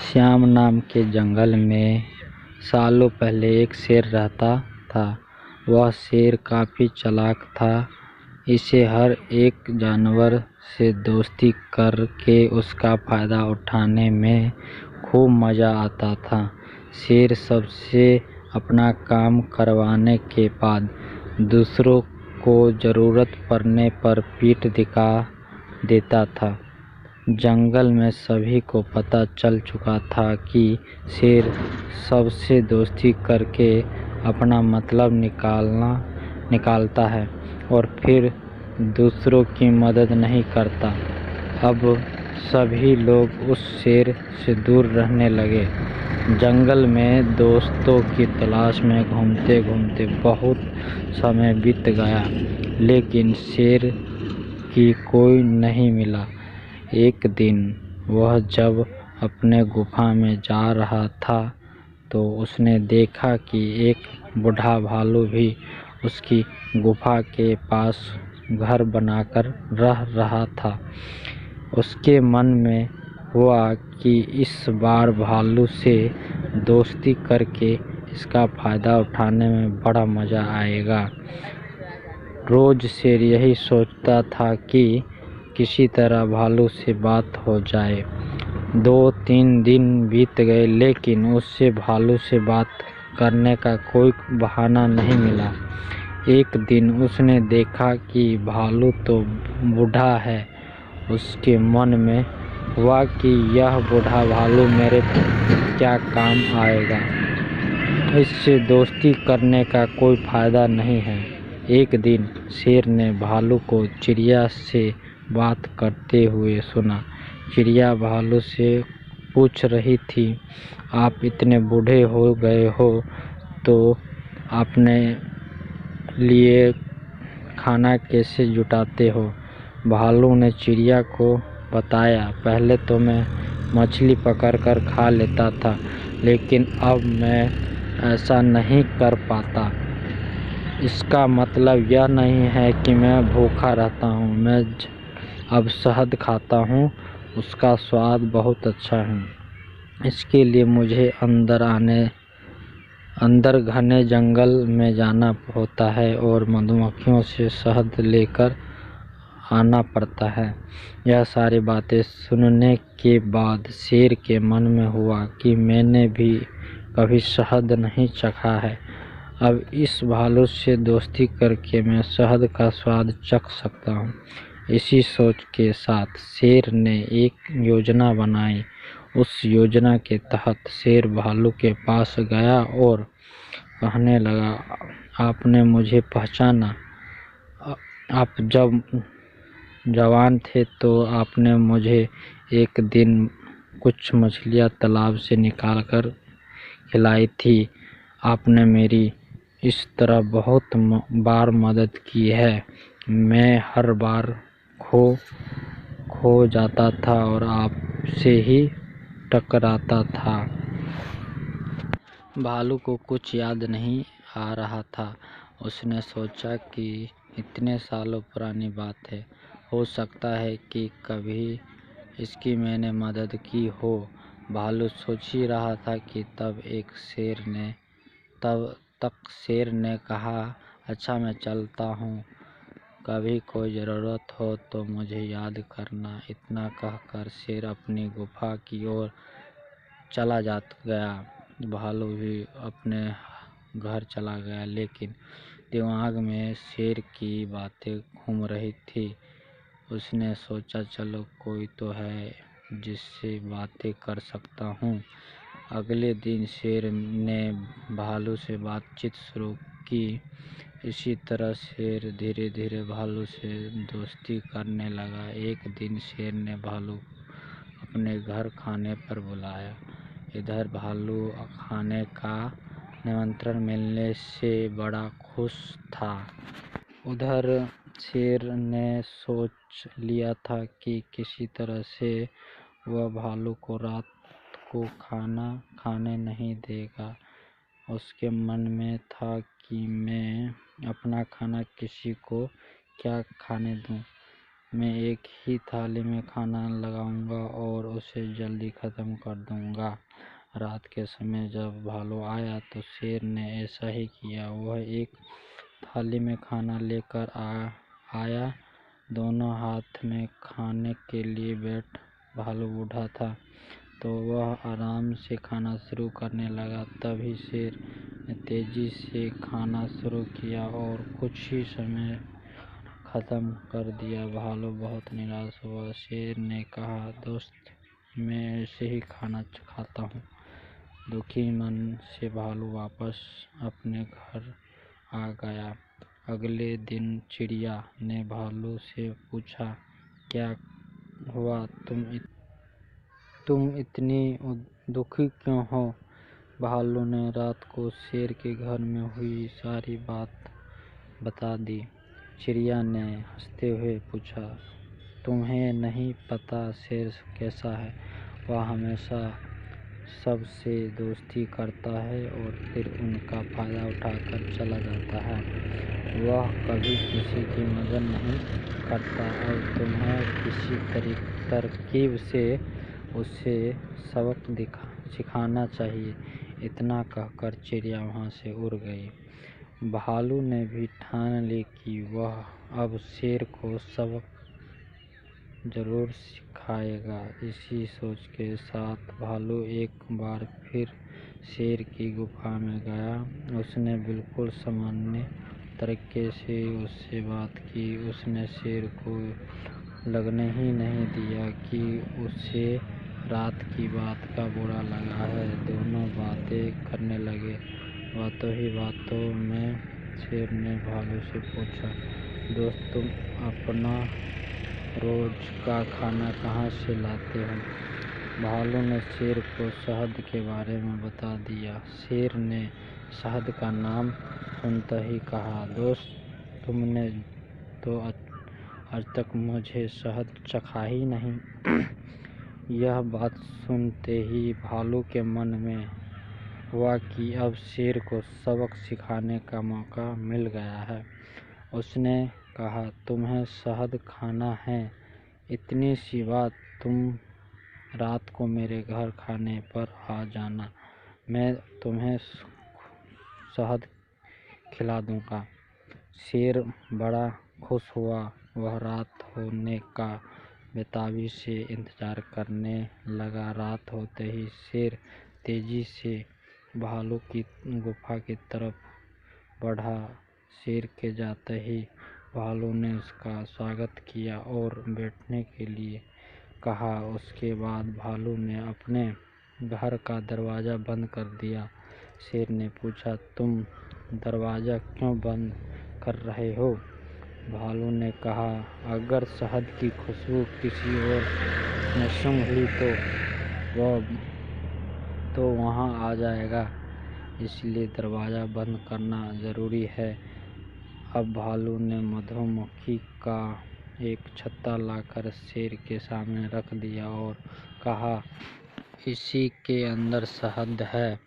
श्याम नाम के जंगल में सालों पहले एक शेर रहता था। वह शेर काफ़ी चालाक था। इसे हर एक जानवर से दोस्ती करके उसका फ़ायदा उठाने में खूब मज़ा आता था। शेर सबसे अपना काम करवाने के बाद दूसरों को ज़रूरत पड़ने पर पीठ दिखा देता था। जंगल में सभी को पता चल चुका था कि शेर सबसे दोस्ती करके अपना मतलब निकालता है और फिर दूसरों की मदद नहीं करता। अब सभी लोग उस शेर से दूर रहने लगे। जंगल में दोस्तों की तलाश में घूमते घूमते बहुत समय बीत गया, लेकिन शेर की कोई नहीं मिला। एक दिन वह जब अपने गुफा में जा रहा था तो उसने देखा कि एक बूढ़ा भालू भी उसकी गुफा के पास घर बनाकर रह रहा था। उसके मन में हुआ कि इस बार भालू से दोस्ती करके इसका फ़ायदा उठाने में बड़ा मज़ा आएगा। रोज़ शेर यही सोचता था कि किसी तरह भालू से बात हो जाए। 2-3 दिन बीत गए, लेकिन उससे भालू से बात करने का कोई बहाना नहीं मिला। एक दिन उसने देखा कि भालू तो बूढ़ा है। उसके मन में हुआ कि यह बूढ़ा भालू मेरे क्या काम आएगा। इससे दोस्ती करने का कोई फ़ायदा नहीं है। एक दिन शेर ने भालू को चिड़िया से बात करते हुए सुना। चिड़िया भालू से पूछ रही थी, आप इतने बूढ़े हो गए हो तो अपने लिए खाना कैसे जुटाते हो। भालू ने चिड़िया को बताया, पहले तो मैं मछली पकड़कर खा लेता था, लेकिन अब मैं ऐसा नहीं कर पाता। इसका मतलब यह नहीं है कि मैं भूखा रहता हूँ। मैं अब शहद खाता हूँ, उसका स्वाद बहुत अच्छा है। इसके लिए मुझे अंदर घने जंगल में जाना होता है और मधुमक्खियों से शहद लेकर आना पड़ता है। यह सारी बातें सुनने के बाद शेर के मन में हुआ कि मैंने भी कभी शहद नहीं चखा है। अब इस भालू से दोस्ती करके मैं शहद का स्वाद चख सकता हूँ। इसी सोच के साथ शेर ने एक योजना बनाई। उस योजना के तहत शेर भालू के पास गया और कहने लगा, आपने मुझे पहचाना। आप जब जवान थे तो आपने मुझे एक दिन कुछ मछलियाँ तालाब से निकाल कर खिलाई थी। आपने मेरी इस तरह बहुत बार मदद की है। मैं हर बार खो जाता था और आपसे ही टकराता था। भालू को कुछ याद नहीं आ रहा था। उसने सोचा कि इतने सालों पुरानी बात है, हो सकता है कि कभी इसकी मैंने मदद की हो। भालू सोच ही रहा था कि तब तक शेर ने कहा, अच्छा मैं चलता हूँ, कभी कोई ज़रूरत हो तो मुझे याद करना। इतना कहकर शेर अपनी गुफा की ओर चला गया। भालू भी अपने घर चला गया, लेकिन दिमाग में शेर की बातें घूम रही थी। उसने सोचा, चलो कोई तो है जिससे बातें कर सकता हूँ। अगले दिन शेर ने भालू से बातचीत शुरू की। इसी तरह शेर धीरे धीरे भालू से दोस्ती करने लगा। एक दिन शेर ने भालू अपने घर खाने पर बुलाया। इधर भालू खाने का निमंत्रण मिलने से बड़ा खुश था। उधर शेर ने सोच लिया था कि किसी तरह से वह भालू को रात को खाना खाने नहीं देगा। उसके मन में था कि मैं अपना खाना किसी को क्या खाने दूँ। मैं एक ही थाली में खाना लगाऊंगा और उसे जल्दी ख़त्म कर दूंगा। रात के समय जब भालू आया तो शेर ने ऐसा ही किया। वह एक थाली में खाना लेकर आया। दोनों हाथ में खाने के लिए भालू बूढ़ा था तो वह आराम से खाना शुरू करने लगा। तभी शेर ने तेजी से खाना शुरू किया और कुछ ही समय ख़त्म कर दिया। भालू बहुत निराश हुआ। शेर ने कहा, दोस्त, मैं ऐसे ही खाना खाता हूँ। दुखी मन से भालू वापस अपने घर आ गया। अगले दिन चिड़िया ने भालू से पूछा, क्या हुआ, तुम इतनी दुखी क्यों हो? भालू ने रात को शेर के घर में हुई सारी बात बता दी। चिड़िया ने हंसते हुए पूछा, तुम्हें नहीं पता शेर कैसा है? वह हमेशा सबसे दोस्ती करता है और फिर उनका फायदा उठाकर चला जाता है। वह कभी किसी की मदद नहीं करता और तुम्हें किसी तरकीब से उसे सबक सिखाना चाहिए। इतना कहकर चिड़िया वहाँ से उड़ गई। भालू ने भी ठान ली कि वह अब शेर को सबक जरूर सिखाएगा। इसी सोच के साथ भालू एक बार फिर शेर की गुफा में गया। उसने बिल्कुल सामान्य तरीके से उससे बात की। उसने शेर को लगने ही नहीं दिया कि उसे रात की बात का बुरा लगा है। दोनों बातें करने लगे। बातों ही बातों में शेर ने भालू से पूछा, दोस्त, तुम अपना रोज का खाना कहाँ से लाते हो? भालू ने शेर को शहद के बारे में बता दिया। शेर ने शहद का नाम सुनते ही कहा, दोस्त, तुमने तो आज तक मुझे शहद चखा ही नहीं। यह बात सुनते ही भालू के मन में हुआ कि अब शेर को सबक सिखाने का मौका मिल गया है। उसने कहा, तुम्हें शहद खाना है? इतनी सी बात, तुम रात को मेरे घर खाने पर आ जाना, मैं तुम्हें शहद खिला दूंगा। शेर बड़ा खुश हुआ। वह रात होने का बेताबी से इंतजार करने लगा। रात होते ही शेर तेजी से भालू की गुफा की तरफ बढ़ा। शेर के जाते ही भालू ने उसका स्वागत किया और बैठने के लिए कहा। उसके बाद भालू ने अपने घर का दरवाज़ा बंद कर दिया। शेर ने पूछा, तुम दरवाज़ा क्यों बंद कर रहे हो? भालू ने कहा, अगर शहद की खुशबू किसी और ने सूंघ ली तो वहाँ आ जाएगा, इसलिए दरवाज़ा बंद करना ज़रूरी है। अब भालू ने मधुमक्खी का एक छत्ता लाकर शेर के सामने रख दिया और कहा, इसी के अंदर शहद है।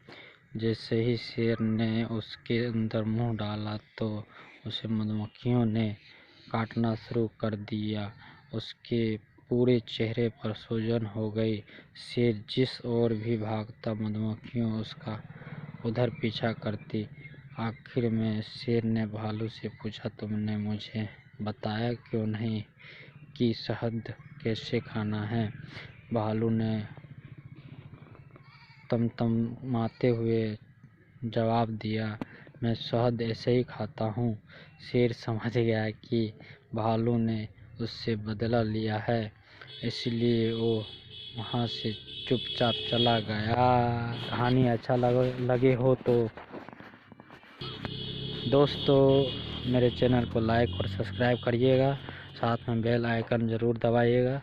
जैसे ही शेर ने उसके अंदर मुंह डाला तो उसे मधुमक्खियों ने काटना शुरू कर दिया। उसके पूरे चेहरे पर सूजन हो गई। शेर जिस ओर भी भागता मधुमक्खियाँ उसका उधर पीछा करती। आखिर में शेर ने भालू से पूछा, तुमने मुझे बताया क्यों नहीं कि शहद कैसे खाना है? भालू ने तमतमाते हुए जवाब दिया, मैं शहद ऐसे ही खाता हूँ। शेर समझ गया कि भालू ने उससे बदला लिया है, इसलिए वो वहाँ से चुपचाप चला गया। कहानी अच्छा लगे हो तो दोस्तों मेरे चैनल को लाइक और सब्सक्राइब करिएगा। साथ में बेल आइकन ज़रूर दबाइएगा।